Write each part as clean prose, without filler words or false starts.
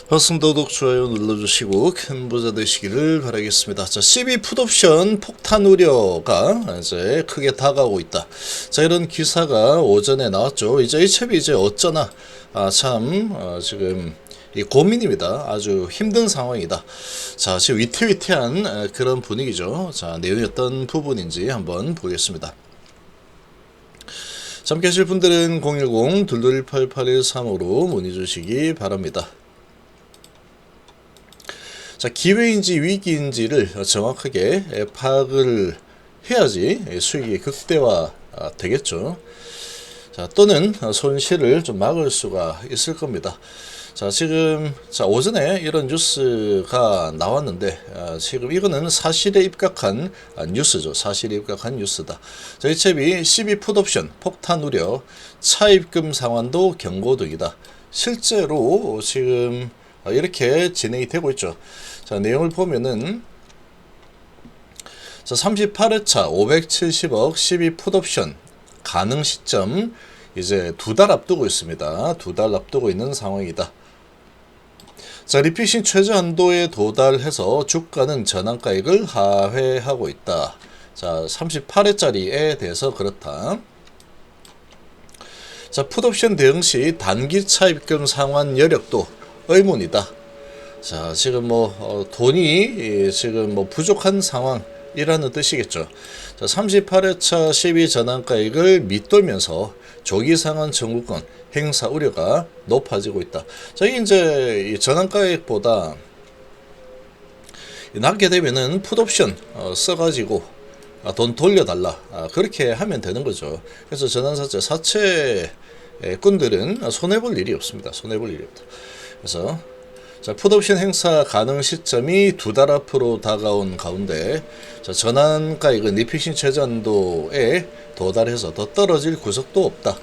허승도독 좋아요 눌러주시고 큰 부자 되시기를 바라겠습니다. 자, CB 풋옵션 폭탄 우려가 이제 크게 다가오고 있다. 자, 이런 기사가 오전에 나왔죠. 이제 이 첩이 이제 어쩌나 지금 이 고민입니다. 아주 힘든 상황이다. 자, 지금 위태위태한 그런 분위기죠. 자, 내용이 어떤 부분인지 한번 보겠습니다. 잠 계실 분들은 010-221-8813으로 문의 주시기 바랍니다. 자, 기회인지 위기인지를 정확하게 파악을 해야지 수익이 극대화 되겠죠. 자, 또는 손실을 좀 막을 수가 있을 겁니다. 자, 지금 오전에 이런 뉴스가 나왔는데 지금 이거는 사실에 입각한 뉴스죠. 사실에 입각한 뉴스다. 자, 이 첩이 CB 풋옵션 폭탄 우려 차입금 상환도 경고 등이다. 실제로 지금 이렇게 진행이 되고 있죠. 자, 내용을 보면은 38회차 570억 12 풋옵션 가능 시점 이제 2달 앞두고 있습니다. 2달 앞두고 있는 상황이다. 자, 리피싱 최저 한도에 도달해서 주가는 전환가액을 하회하고 있다. 자, 38회짜리에 대해서 그렇다. 자, 풋옵션 대응 시 단기 차입금 상환 여력도 의문이다. 자, 지금 돈이 지금 부족한 상황이라는 뜻이겠죠. 자, 38회차 12 전환가액을 밑돌면서 조기 상환 청구권 행사 우려가 높아지고 있다. 자, 이게 이제 이 전환가액보다 낮게 되면은 풋옵션 써가지고 돈 돌려달라 그렇게 하면 되는 거죠. 그래서 전환사채 사채꾼들은 손해볼 일이 없습니다. 손해볼 일이 없다. 그래서 자, 풋옵션 행사 가능 시점이 2달 앞으로 다가온 가운데 전환가액은 리피싱 최저한도에 도달해서 더 떨어질 구석도 없다.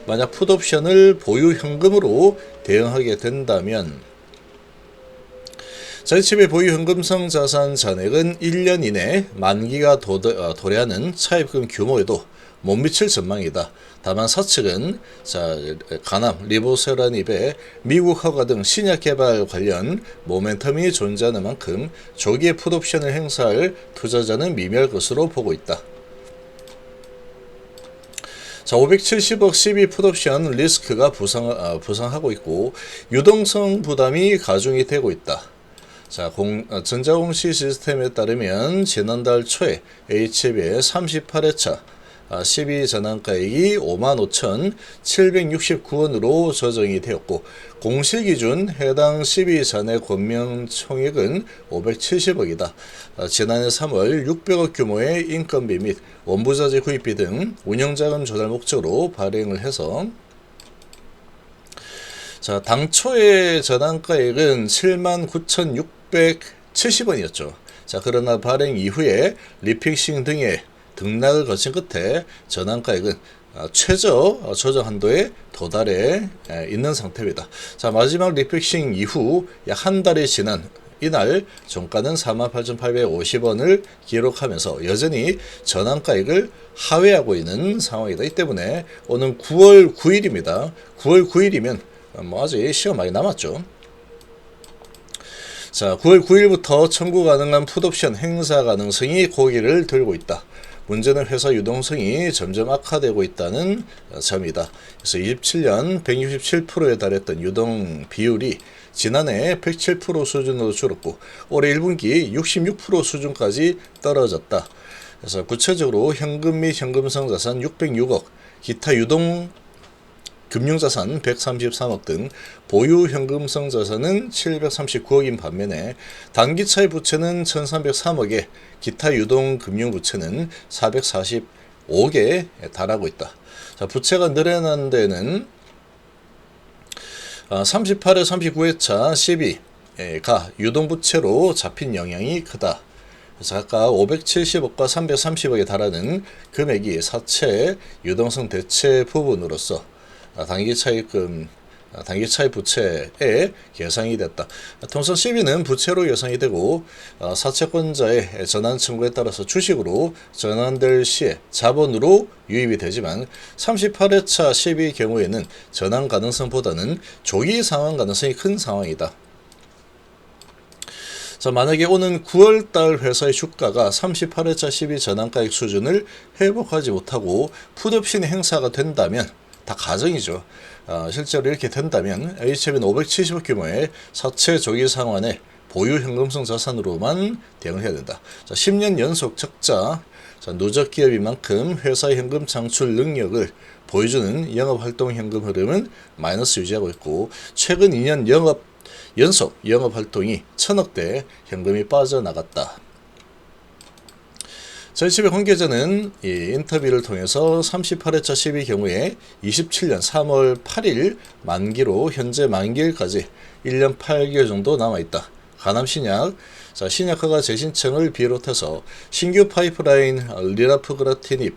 만약 풋옵션을 보유 현금으로 대응하게 된다면 이 첩의 보유 현금성 자산 잔액은 1년 이내 만기가 도래하는 차입금 규모에도 못 미칠 전망이다. 다만 사측은 가남, 리보세라닙의 미국 허가 등 신약 개발 관련 모멘텀이 존재하는 만큼 조기에 풋옵션을 행사할 투자자는 미미할 것으로 보고 있다. 자, 570억 12 풋옵션 리스크가 부상하고 있고 유동성 부담이 가중이 되고 있다. 자, 전자공시 시스템에 따르면 지난달 초에 HB의 38회차 12 전환가액이 55,769원으로 조정이 되었고 공시기준 해당 12 전액 권명 총액은 570억이다. 지난해 3월 600억 규모의 인건비 및 원부자재 구입비 등 운영자금 조달 목적으로 발행을 해서 자, 당초의 전환가액은 79,670원이었죠. 자, 그러나 발행 이후에 리픽싱 등의 등락을 거친 끝에 전환가액은 최저 조정 한도에 도달해 있는 상태입니다. 자, 마지막 리픽싱 이후 약 한 달이 지난 이날 종가는 48,850원을 기록하면서 여전히 전환가액을 하회하고 있는 상황이다. 이 때문에 오는 9월 9일입니다. 9월 9일이면 아직 시간 많이 남았죠. 자, 9월 9일부터 청구 가능한 풋옵션 행사 가능성이 고개를 들고 있다. 문제는 회사 유동성이 점점 악화되고 있다는 점이다. 그래서 27년 167%에 달했던 유동 비율이 지난해 107% 수준으로 줄었고 올해 1분기 66% 수준까지 떨어졌다. 그래서 구체적으로 현금 및 현금성 자산 606억, 기타 유동 금융자산 133억 등 보유 현금성 자산은 739억인 반면에 단기차입 부채는 1303억에 기타 유동 금융부채는 445억에 달하고 있다. 자, 부채가 늘어난 데는 38회 39회차 12가 유동부채로 잡힌 영향이 크다. 그래서 아까 570억과 330억에 달하는 금액이 사채 유동성 대체 부분으로서 단기 차입 부채에 예상이 됐다. 통상 시비는 부채로 예상이 되고 사채권자의 전환 청구에 따라서 주식으로 전환될 시에 자본으로 유입이 되지만 38회차 시비의 경우에는 전환 가능성보다는 조기 상환 가능성이 큰 상황이다. 자, 만약에 오는 9월달 회사의 주가가 38회차 12 전환가액 수준을 회복하지 못하고 풋옵션 행사가 된다면, 다 가정이죠. 실제로 이렇게 된다면 HF는 570억 규모의 사채 조기 상환에 보유 현금성 자산으로만 대응을 해야 된다. 자, 10년 연속 적자, 자, 누적 기업인 만큼 회사의 현금 창출 능력을 보여주는 영업활동 현금 흐름은 마이너스 유지하고 있고, 최근 2년 연속 영업활동이 1000억대 현금이 빠져나갔다. 저희 집의 관계자는 이 인터뷰를 통해서 38회차 12 경우에 27년 3월 8일 만기로 현재 만기일까지 1년 8개월 정도 남아있다. 가남신약, 자, 신약허가 재신청을 비롯해서 신규 파이프라인 리라프그라티닙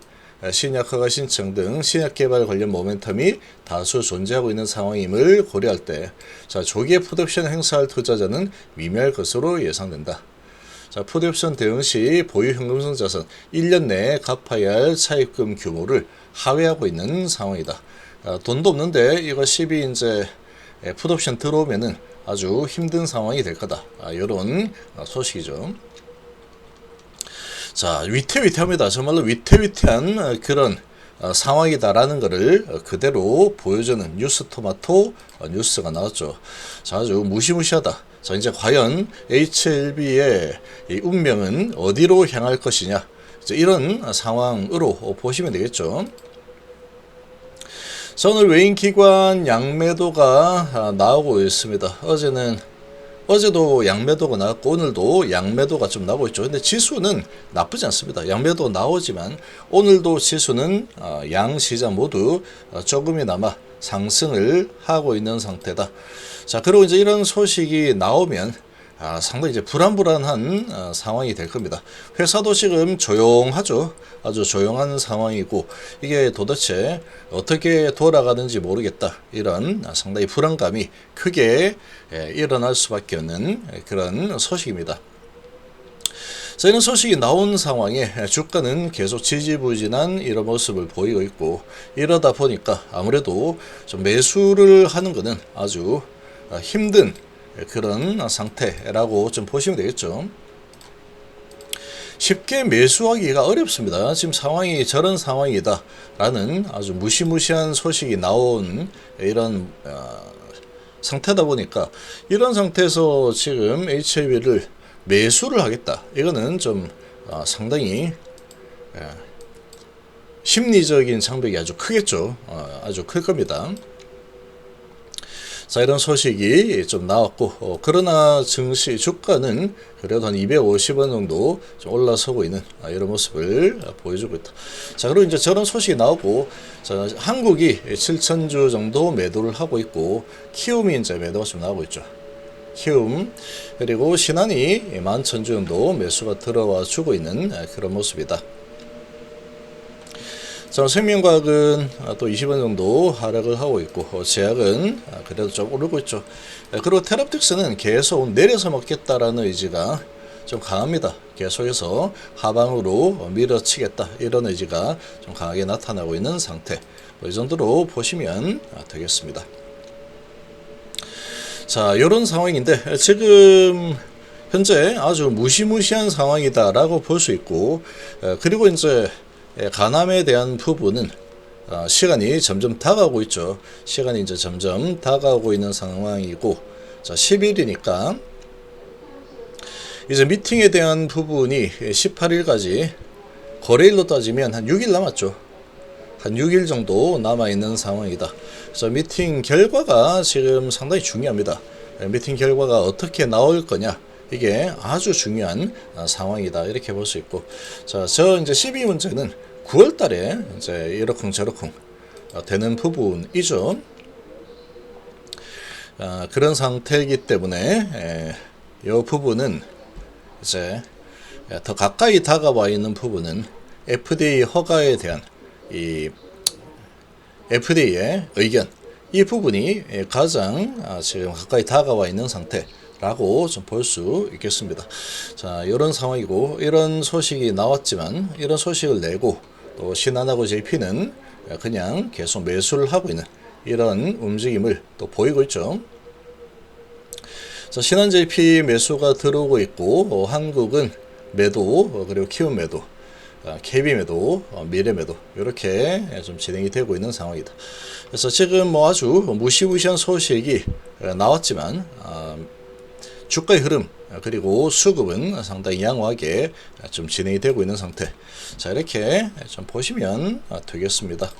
신약허가 신청 등 신약개발 관련 모멘텀이 다수 존재하고 있는 상황임을 고려할 때, 자, 조기에 풋옵션 행사할 투자자는 미미할 것으로 예상된다. 자, 풋옵션 대응 시 보유 현금성 자산 1년 내에 갚아야 할 차입금 규모를 하회하고 있는 상황이다. 돈도 없는데 이거 12 이제 풋옵션 들어오면은 아주 힘든 상황이 될 거다. 이런 소식이죠. 자, 위태위태합니다. 정말로 위태위태한 그런 상황이다라는 것을 그대로 보여주는 뉴스토마토 뉴스가 나왔죠. 자, 아주 무시무시하다. 자, 이제 과연 HLB의 이 운명은 어디로 향할 것이냐, 이제 이런 상황으로 보시면 되겠죠. 자, 오늘 외인기관 양매도가 나오고 있습니다. 어제도 양매도가 나왔고 오늘도 양매도가 좀 나오고 있죠. 근데 지수는 나쁘지 않습니다. 양매도 나오지만 오늘도 지수는 양 시장 모두 조금이나마 상승을 하고 있는 상태다. 자, 그리고 이제 이런 소식이 나오면 상당히 이제 불안한 상황이 될 겁니다. 회사도 지금 조용하죠. 아주 조용한 상황이고, 이게 도대체 어떻게 돌아가는지 모르겠다. 이런 상당히 불안감이 크게 일어날 수밖에 없는 그런 소식입니다. 자, 이런 소식이 나온 상황에 주가는 계속 지지부진한 이런 모습을 보이고 있고, 이러다 보니까 아무래도 좀 매수를 하는 것은 아주 힘든 그런 상태라고 좀 보시면 되겠죠. 쉽게 매수하기가 어렵습니다. 지금 상황이 저런 상황이다 라는 아주 무시무시한 소식이 나온 이런 상태다 보니까, 이런 상태에서 지금 HLB를 매수를 하겠다, 이거는 좀 상당히 심리적인 장벽이 아주 크겠죠. 아주 클 겁니다. 자, 이런 소식이 좀 나왔고, 그러나 증시 주가는 그래도 한 250원 정도 좀 올라서고 있는 이런 모습을 보여주고 있다. 자, 그리고 이제 저런 소식이 나오고, 자, 한국이 7,000주 정도 매도를 하고 있고, 키움이 이제 매도가 좀 나오고 있죠. 키움, 그리고 신한이 11,000주 정도 매수가 들어와 주고 있는 그런 모습이다. 자, 생명과학은 또 20원 정도 하락을 하고 있고, 제약은 그래도 좀 오르고 있죠. 그리고 테라픽스는 계속 내려서 먹겠다라는 의지가 좀 강합니다. 계속해서 하방으로 밀어치겠다, 이런 의지가 좀 강하게 나타나고 있는 상태. 이 정도로 보시면 되겠습니다. 자, 이런 상황인데 지금 현재 아주 무시무시한 상황이다라고 볼 수 있고, 그리고 이제 가남에 대한 부분은 시간이 점점 다가오고 있죠. 시간이 이제 점점 다가오고 있는 상황이고, 자, 10일이니까 이제 미팅에 대한 부분이 18일까지, 거래일로 따지면 한 6일 남았죠. 한 6일 정도 남아있는 상황이다. 그래서 미팅 결과가 지금 상당히 중요합니다. 미팅 결과가 어떻게 나올 거냐, 이게 아주 중요한 상황이다, 이렇게 볼 수 있고, 자, 이제 12 문제는 9월 달에 이제 이러쿵저러쿵 되는 부분이죠. 그런 상태이기 때문에 이 부분은 이제 더 가까이 다가와 있는 부분은 FDA 허가에 대한 이 FDA의 의견, 이 부분이 가장 지금 가까이 다가와 있는 상태라고 좀 볼 수 있겠습니다. 자, 이런 상황이고, 이런 소식이 나왔지만 이런 소식을 내고 또 신한하고 JP는 그냥 계속 매수를 하고 있는 이런 움직임을 또 보이고 있죠. 자, 신한 JP 매수가 들어오고 있고 한국은 매도 그리고 키움 매도 KB 매도, 미래 매도 이렇게 좀 진행이 되고 있는 상황이다. 그래서 지금 뭐 아주 무시무시한 소식이 나왔지만 주가의 흐름 그리고 수급은 상당히 양호하게 좀 진행이 되고 있는 상태. 자, 이렇게 좀 보시면 되겠습니다.